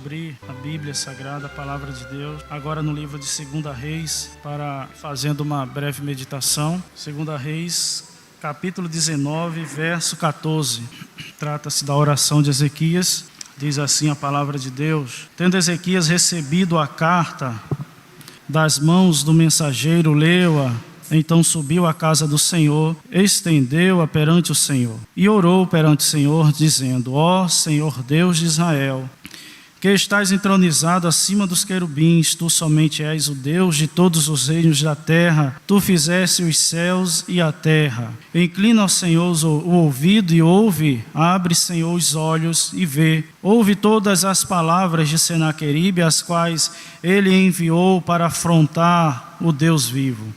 abrir a Bíblia Sagrada, a Palavra de Deus, agora no livro de 2 Reis, fazendo uma breve meditação. 2 Reis, capítulo 19, verso 14. Trata-se da oração de Ezequias. Diz assim a Palavra de Deus: Tendo Ezequias recebido a carta das mãos do mensageiro, leu-a. Então subiu à casa do Senhor, estendeu-a perante o Senhor e orou perante o Senhor, dizendo: Ó Senhor Deus de Israel, que estás entronizado acima dos querubins, tu somente és o Deus de todos os reinos da terra, tu fizeste os céus e a terra. Inclina ao Senhor o ouvido e ouve, abre, Senhor, os olhos e vê. Ouve todas as palavras de Senaqueribe, as quais ele enviou para afrontar o Deus vivo.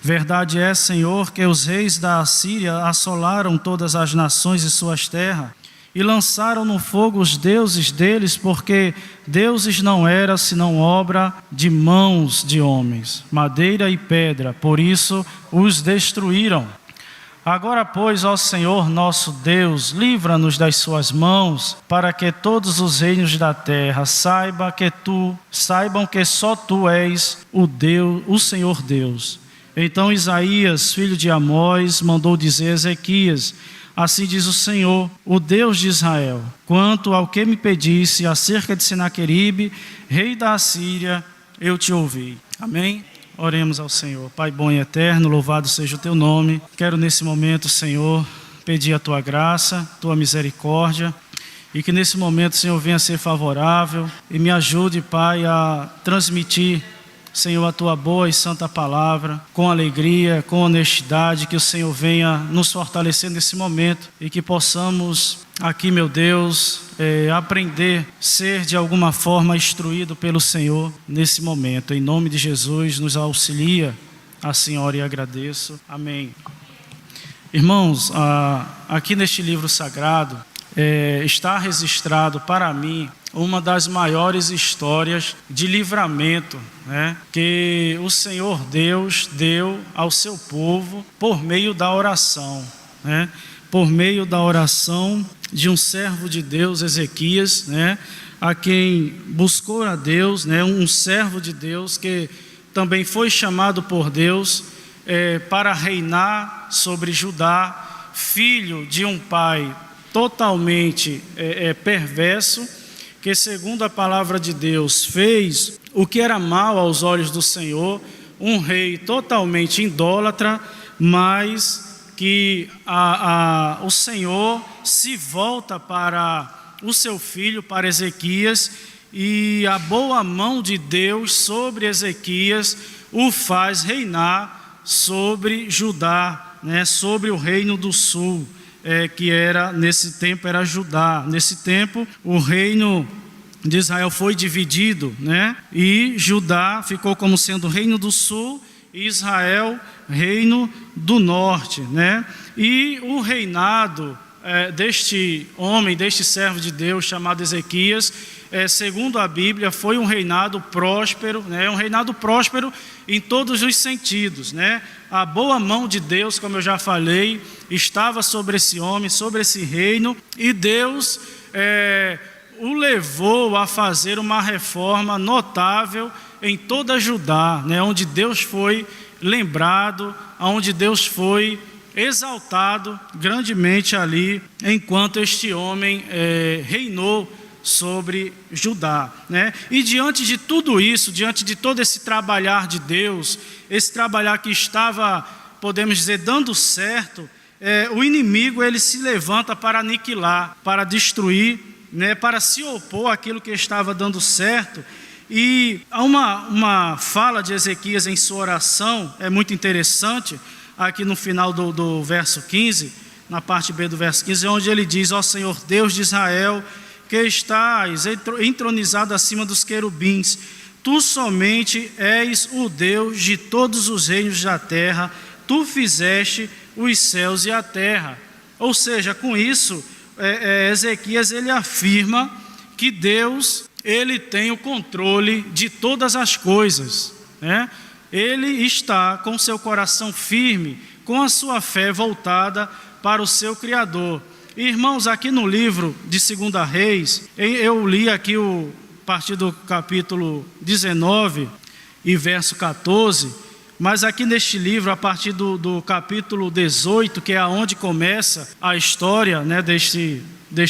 Verdade é, Senhor, que os reis da Assíria assolaram todas as nações e suas terras, e lançaram no fogo os deuses deles, porque deuses não eram senão obra de mãos de homens, madeira e pedra, por isso os destruíram. Agora, pois, ó Senhor nosso Deus, livra-nos das suas mãos, para que todos os reinos da terra saibam que só tu és o Deus, o Senhor Deus. Então Isaías, filho de Amós, mandou dizer a Ezequias: Assim diz o Senhor, o Deus de Israel, quanto ao que me pedisse acerca de Senaqueribe, rei da Assíria, eu te ouvi. Amém? Oremos ao Senhor. Pai bom e eterno, louvado seja o teu nome. Quero nesse momento, Senhor, pedir a tua graça, tua misericórdia, e que nesse momento, Senhor, venha ser favorável e me ajude, Pai, a transmitir, Senhor, a tua boa e santa palavra, com alegria, com honestidade, que o Senhor venha nos fortalecer nesse momento e que possamos aqui, meu Deus, aprender, ser de alguma forma instruído pelo Senhor nesse momento. Em nome de Jesus, nos auxilia, assim oro e agradeço. Amém. Irmãos, aqui neste livro sagrado, está registrado para mim uma das maiores histórias de livramento, que o Senhor Deus deu ao seu povo por meio da oração, por meio da oração de um servo de Deus, Ezequias, a quem buscou a Deus, um servo de Deus que também foi chamado por Deus para reinar sobre Judá, filho de um pai totalmente perverso, que segundo a palavra de Deus fez o que era mal aos olhos do Senhor, um rei totalmente idólatra, mas que o Senhor se volta para o seu filho, para Ezequias, e a boa mão de Deus sobre Ezequias o faz reinar sobre Judá, sobre o reino do sul, que era, nesse tempo, era Judá. Nesse tempo, o reino de Israel foi dividido, e Judá ficou como sendo o reino do sul e Israel, reino do norte, E o reinado deste homem, deste servo de Deus chamado Ezequias, segundo a Bíblia, foi um reinado próspero, um reinado próspero em todos os sentidos, A boa mão de Deus, como eu já falei, estava sobre esse homem, sobre esse reino, e Deus o levou a fazer uma reforma notável em toda Judá, onde Deus foi lembrado, onde Deus foi exaltado grandemente ali, enquanto este homem reinou sobre Judá, E diante de tudo isso, diante de todo esse trabalhar de Deus, esse trabalhar que estava, podemos dizer, dando certo, o inimigo ele se levanta para aniquilar, para destruir, para se opor àquilo que estava dando certo. E há uma fala de Ezequias em sua oração, muito interessante, aqui no final do verso 15, na parte B do verso 15, onde ele diz: Ó Senhor Deus de Israel, que estás entronizado acima dos querubins, tu somente és o Deus de todos os reinos da terra, tu fizeste os céus e a terra. Ou seja, com isso, Ezequias ele afirma que Deus ele tem o controle de todas as coisas, Ele está com seu coração firme, com a sua fé voltada para o seu Criador. Irmãos, aqui no livro de 2 Reis, eu li aqui partir do capítulo 19 e verso 14, mas aqui neste livro, a partir do capítulo 18, que é onde começa a história, né,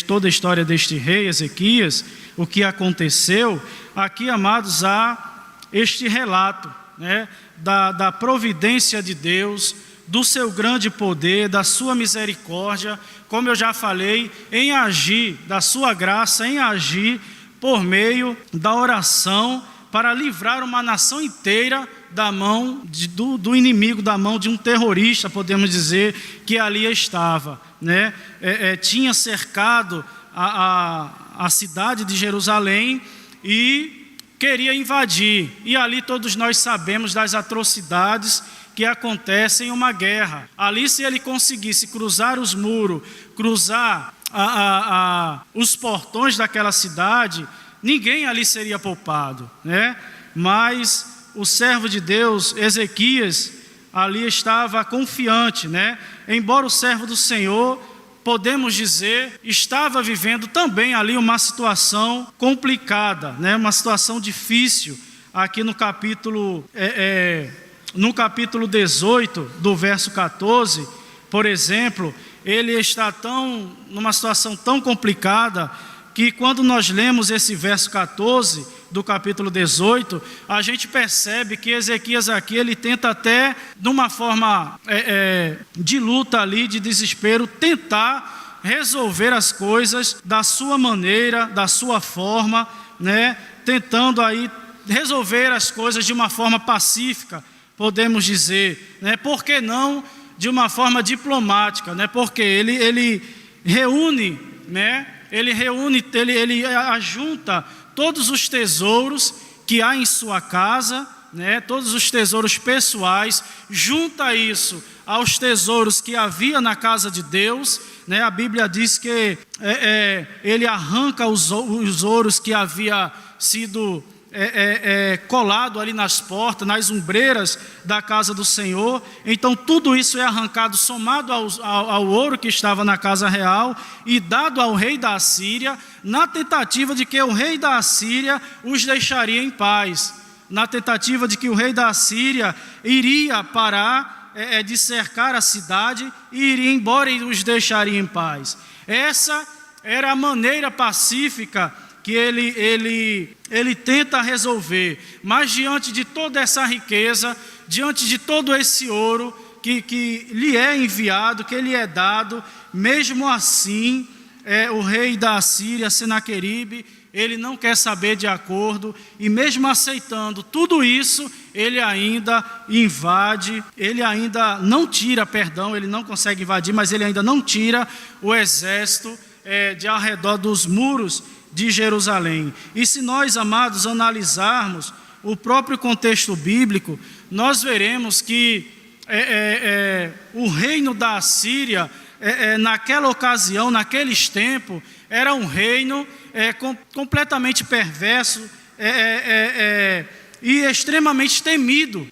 toda a história deste rei Ezequias, o que aconteceu, aqui, amados, há este relato, né, da providência de Deus, do seu grande poder, da sua misericórdia, como eu já falei, em agir, da sua graça, em agir por meio da oração, para livrar uma nação inteira da mão do inimigo, da mão de um terrorista, podemos dizer, que ali estava, né? Tinha cercado a cidade de Jerusalém e queria invadir. E ali todos nós sabemos das atrocidades que acontecem em uma guerra. Ali, se ele conseguisse cruzar os muros, cruzar os portões daquela cidade, ninguém ali seria poupado, né? Mas o servo de Deus, Ezequias, ali estava confiante, né? Embora o servo do Senhor, podemos dizer, estava vivendo também ali uma situação complicada, né? Uma situação difícil. Aqui no capítulo 18, do verso 14, por exemplo, ele está numa situação tão complicada, que quando nós lemos esse verso 14 do capítulo 18, a gente percebe que Ezequias aqui, ele tenta até, de uma forma de luta ali, de desespero, tentar resolver as coisas da sua maneira, da sua forma, né? Tentando aí resolver as coisas de uma forma pacífica, podemos dizer, né? Por que não de uma forma diplomática, né? Porque ele reúne, né? Ele ajunta todos os tesouros que há em sua casa, né? Todos os tesouros pessoais, junta isso aos tesouros que havia na casa de Deus, né? A Bíblia diz que ele arranca os ouros que havia sido colado ali nas portas, nas ombreiras da casa do Senhor. Então tudo isso é arrancado, somado ao ouro que estava na casa real e dado ao rei da Assíria, na tentativa de que o rei da Assíria os deixaria em paz, na tentativa de que o rei da Assíria iria parar de cercar a cidade e iria embora e os deixaria em paz. Essa era a maneira pacífica que ele tenta resolver. Mas diante de toda essa riqueza, diante de todo esse ouro que lhe é enviado, que lhe é dado, mesmo assim, o rei da Assíria, Senaqueribe, ele não quer saber de acordo, e mesmo aceitando tudo isso, ele ainda invade, ele ainda não tira, ele não consegue invadir, mas ele ainda não tira o exército de ao redor dos muros de Jerusalém. E se nós, amados, analisarmos o próprio contexto bíblico, nós veremos que o reino da Assíria, naquela ocasião, naqueles tempos, era um reino completamente perverso e extremamente temido.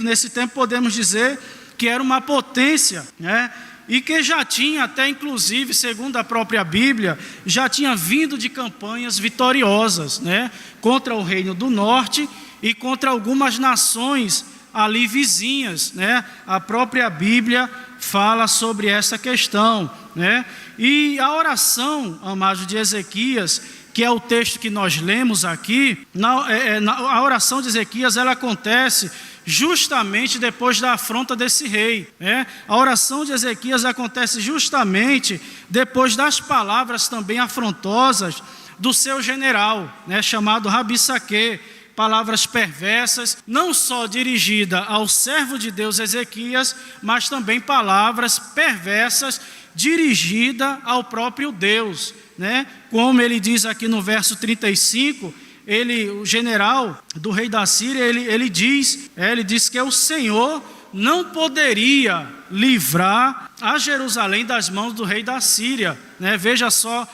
Nesse tempo podemos dizer que era uma potência, né? E que já tinha até, inclusive, segundo a própria Bíblia, já tinha vindo de campanhas vitoriosas, né? Contra o reino do norte e contra algumas nações ali vizinhas, né? A própria Bíblia fala sobre essa questão, né? E a oração, amados, de Ezequias, que é o texto que nós lemos aqui, a oração de Ezequias, ela acontece justamente depois da afronta desse rei, né? A oração de Ezequias acontece justamente depois das palavras também afrontosas do seu general, né? Chamado Rabissaque, palavras perversas, não só dirigida ao servo de Deus Ezequias, mas também palavras perversas dirigida ao próprio Deus, né? Como ele diz aqui no verso 35, o general do rei da Síria, ele diz que o Senhor não poderia livrar a Jerusalém das mãos do rei da Síria, né? Veja só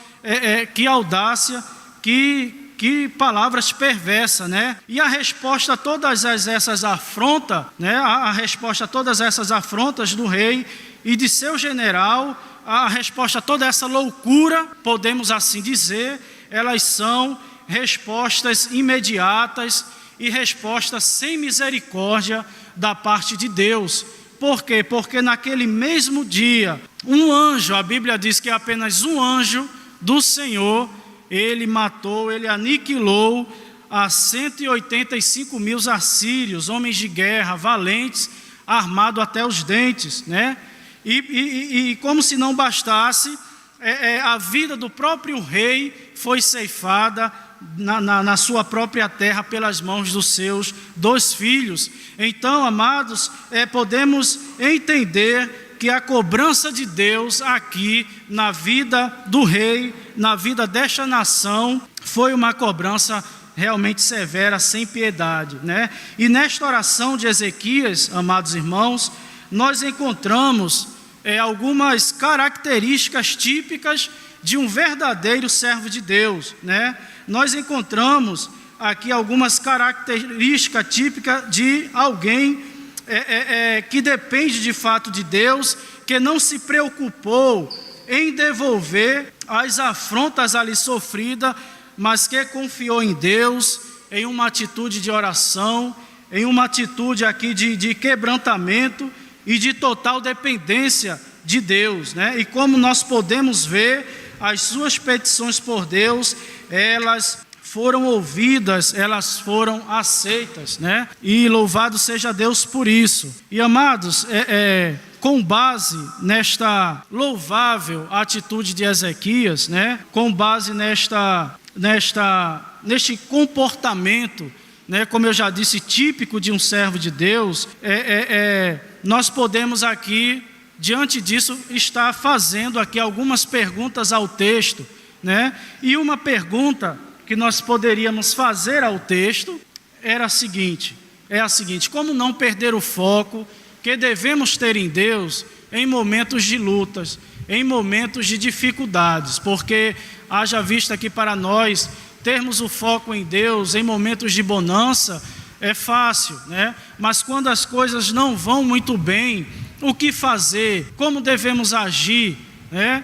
que audácia, que palavras perversas, né? E a resposta a todas essas afrontas, né? A resposta a todas essas afrontas do rei e de seu general, a resposta a toda essa loucura, podemos assim dizer, elas são respostas imediatas e respostas sem misericórdia da parte de Deus. Por quê? Porque naquele mesmo dia, um anjo, a Bíblia diz que apenas um anjo do Senhor, ele matou, ele aniquilou a 185 mil assírios, homens de guerra, valentes, armados até os dentes, né? E como se não bastasse, a vida do próprio rei foi ceifada na sua própria terra pelas mãos dos seus 2 filhos. Então, amados, podemos entender que a cobrança de Deus aqui na vida do rei, na vida desta nação, foi uma cobrança realmente severa, sem piedade, né? E nesta oração de Ezequias, amados irmãos, nós encontramos algumas características típicas de um verdadeiro servo de Deus, né? Nós encontramos aqui algumas características típicas de alguém que depende de fato de Deus, que não se preocupou em devolver as afrontas ali sofridas, mas que confiou em Deus, em uma atitude de oração, em uma atitude aqui de quebrantamento e de total dependência de Deus, né? E como nós podemos ver, as suas petições por Deus, elas foram ouvidas, elas foram aceitas, né? E louvado seja Deus por isso. E amados, com base nesta louvável atitude de Ezequias, né? Com base neste comportamento, né? Como eu já disse, típico de um servo de Deus, nós podemos aqui, diante disso, estar fazendo aqui algumas perguntas ao texto, né? E uma pergunta que nós poderíamos fazer ao texto é a seguinte: como não perder o foco que devemos ter em Deus em momentos de lutas, em momentos de dificuldades, porque haja vista que para nós termos o foco em Deus em momentos de bonança é fácil, né? Mas quando as coisas não vão muito bem, o que fazer? Como devemos agir, né?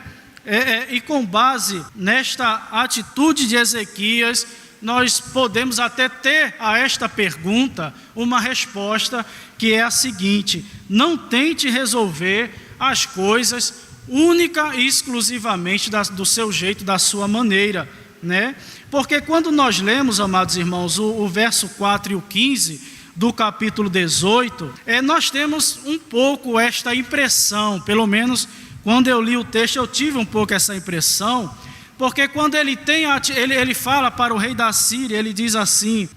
E com base nesta atitude de Ezequias, nós podemos até ter a esta pergunta uma resposta, que é a seguinte: não tente resolver as coisas única e exclusivamente do seu jeito, da sua maneira, né? Porque quando nós lemos, amados irmãos, o verso 4 e o 15 do capítulo 18, nós temos um pouco esta impressão, pelo menos quando eu li o texto eu tive um pouco essa impressão, porque quando ele fala para o rei da Síria, ele diz assim: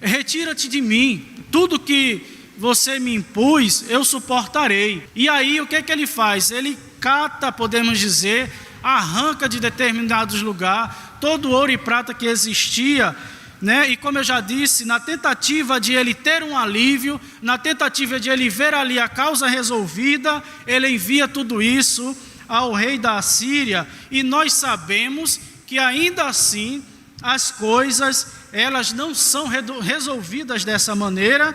retira-te de mim, tudo que você me impus, eu suportarei. E aí o que ele faz? Ele cata, podemos dizer, arranca de determinados lugares todo o ouro e prata que existia, né? E como eu já disse, na tentativa de ele ter um alívio, na tentativa de ele ver ali a causa resolvida, ele envia tudo isso ao rei da Síria. E nós sabemos que ainda assim as coisas, elas não são resolvidas dessa maneira,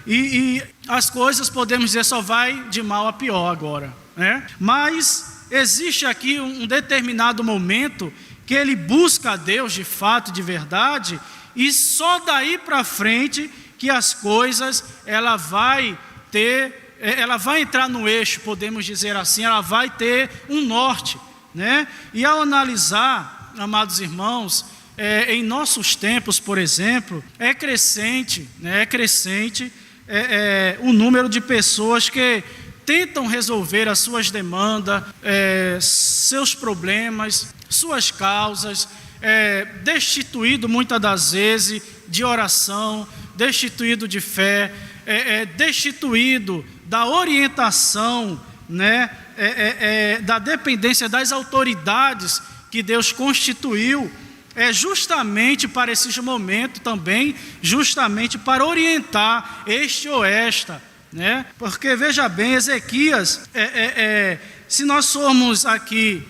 e as coisas, podemos dizer, só vai de mal a pior agora, né? Mas existe aqui um determinado momento que ele busca a Deus de fato, de verdade, e só daí para frente que as coisas, ela vai entrar no eixo, podemos dizer assim, ela vai ter um norte, né? E ao analisar, amados irmãos, em nossos tempos, por exemplo, é crescente o número de pessoas que tentam resolver as suas demandas, seus problemas, suas causas, destituído muitas das vezes de oração, destituído de fé, destituído da orientação, né? Da dependência das autoridades que Deus constituiu, justamente para esses momentos também, justamente para orientar este ou esta, né? Porque veja bem, Ezequias, se nós formos aqui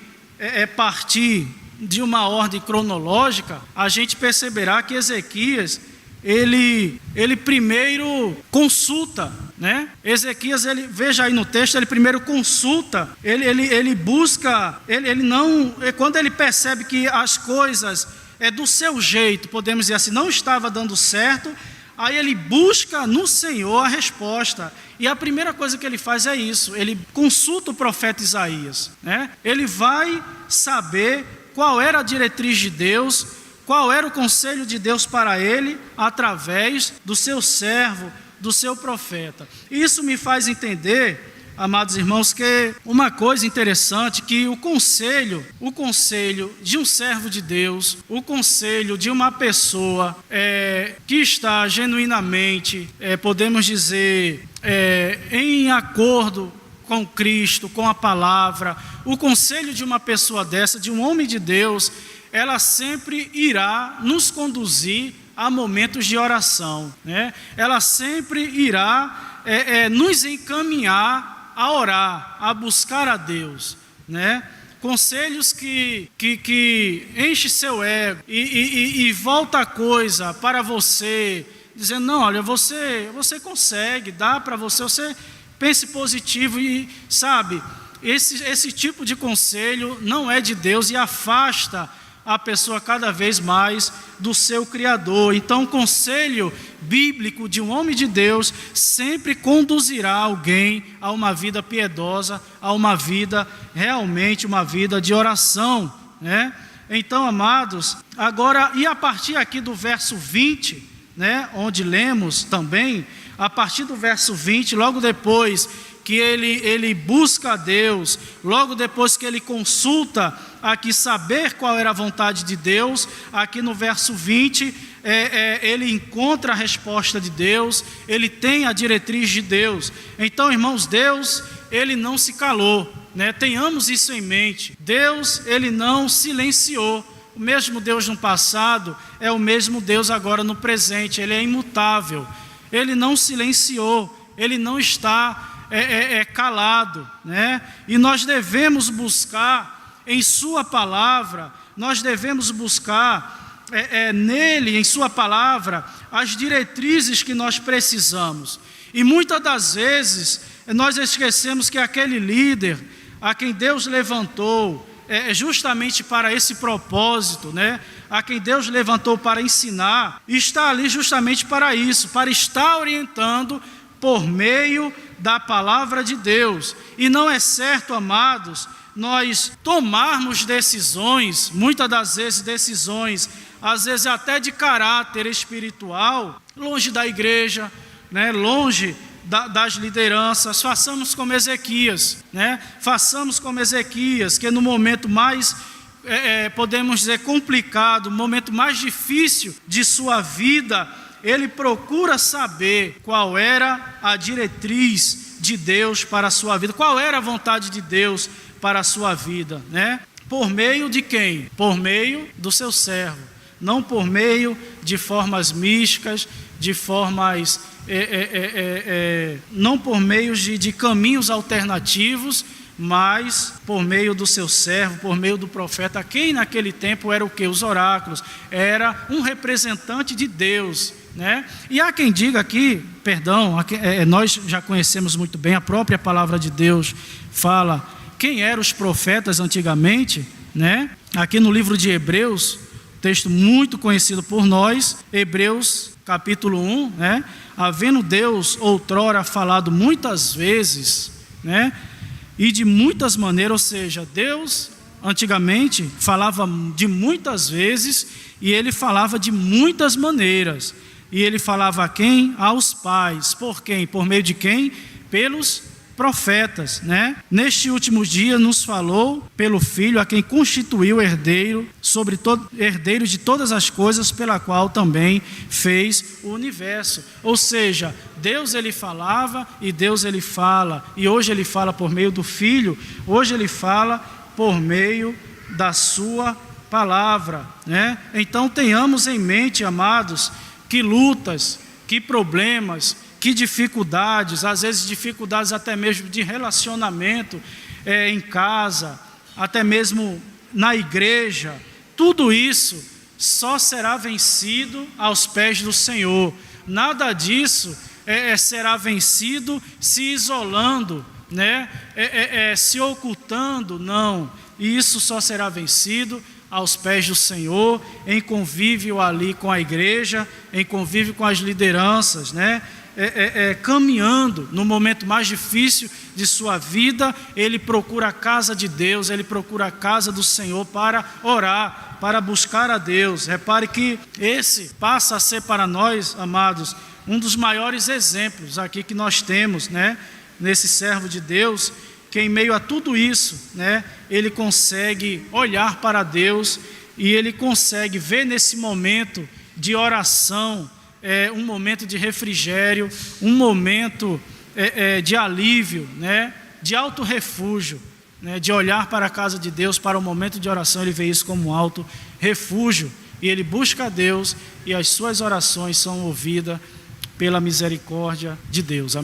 partir de uma ordem cronológica, a gente perceberá que Ezequias, ele primeiro consulta, né? Ezequias, veja aí no texto, ele primeiro consulta, ele busca, ele não, quando ele percebe que as coisas do seu jeito, podemos dizer assim, não estava dando certo, aí ele busca no Senhor a resposta. E a primeira coisa que ele faz é isso, ele consulta o profeta Isaías, né? Ele vai saber qual era a diretriz de Deus, qual era o conselho de Deus para ele, através do seu servo, do seu profeta. Isso me faz entender, amados irmãos, que uma coisa interessante, que o conselho de um servo de Deus, o conselho de uma pessoa que está genuinamente, podemos dizer, em acordo com Cristo, com a palavra, o conselho de uma pessoa dessa, de um homem de Deus, ela sempre irá nos conduzir a momentos de oração, né? Ela sempre irá nos encaminhar a orar, a buscar a Deus, né? Conselhos que enche seu ego e volta a coisa para você, dizendo, não, olha, você consegue, dá para você pense positivo e, sabe, esse tipo de conselho não é de Deus e afasta a pessoa cada vez mais do seu Criador. Então, o conselho bíblico de um homem de Deus sempre conduzirá alguém a uma vida piedosa, a uma vida, realmente uma vida de oração, né? Então, amados, agora, e a partir aqui do verso 20, né, onde lemos também, a partir do verso 20, logo depois que ele busca a Deus, logo depois que ele consulta aqui saber qual era a vontade de Deus, aqui no verso 20, ele encontra a resposta de Deus, ele tem a diretriz de Deus. Então, irmãos, Deus, ele não se calou, né? Tenhamos isso em mente. Deus, ele não silenciou. O mesmo Deus no passado é o mesmo Deus agora no presente, ele é imutável. Ele não silenciou, ele não está calado, né? E nós devemos buscar em sua palavra, nós devemos buscar nele, em sua palavra, as diretrizes que nós precisamos. E muitas das vezes nós esquecemos que aquele líder a quem Deus levantou justamente para esse propósito, né? A quem Deus levantou para ensinar, está ali justamente para isso, para estar orientando por meio da palavra de Deus. E não é certo, amados, nós tomarmos decisões, muitas das vezes decisões, às vezes até de caráter espiritual, longe da igreja, né? Longe das lideranças. Façamos como Ezequias, né? Façamos como Ezequias, que no momento mais, podemos dizer, complicado, o momento mais difícil de sua vida, ele procura saber qual era a diretriz de Deus para a sua vida, qual era a vontade de Deus para a sua vida, né? Por meio de quem? Por meio do seu servo, não por meio de formas místicas, de formas, não por meio de caminhos alternativos, mas por meio do seu servo, por meio do profeta, quem naquele tempo era o quê? Os oráculos, era um representante de Deus, né? E há quem diga aqui, nós já conhecemos muito bem, a própria palavra de Deus fala quem eram os profetas antigamente, né? Aqui no livro de Hebreus, texto muito conhecido por nós, Hebreus capítulo 1, né? Havendo Deus outrora falado muitas vezes, né? E de muitas maneiras, ou seja, Deus antigamente falava de muitas vezes e ele falava de muitas maneiras. E ele falava a quem? Aos pais. Por quem? Por meio de quem? Pelos profetas, né? Neste último dia nos falou pelo Filho, a quem constituiu herdeiro herdeiro de todas as coisas, pela qual também fez o universo. Ou seja, Deus ele falava e Deus ele fala, e hoje ele fala por meio do Filho, hoje ele fala por meio da sua palavra, né? Então tenhamos em mente, amados, que lutas, que problemas, que dificuldades, às vezes dificuldades até mesmo de relacionamento em casa, até mesmo na igreja, tudo isso só será vencido aos pés do Senhor. Nada disso será vencido se isolando, né? Se ocultando, não. E isso só será vencido aos pés do Senhor, em convívio ali com a igreja, em convívio com as lideranças, né? Caminhando no momento mais difícil de sua vida, ele procura a casa de Deus, ele procura a casa do Senhor para orar, para buscar a Deus. Repare que esse passa a ser para nós, amados, um dos maiores exemplos aqui que nós temos, né? Nesse servo de Deus, que em meio a tudo isso, né, ele consegue olhar para Deus e ele consegue ver nesse momento de oração, um momento de refrigério, um momento de alívio, né, de alto refúgio, né, de olhar para a casa de Deus, para o momento de oração, ele vê isso como um alto refúgio, e ele busca a Deus, e as suas orações são ouvidas pela misericórdia de Deus. Amém?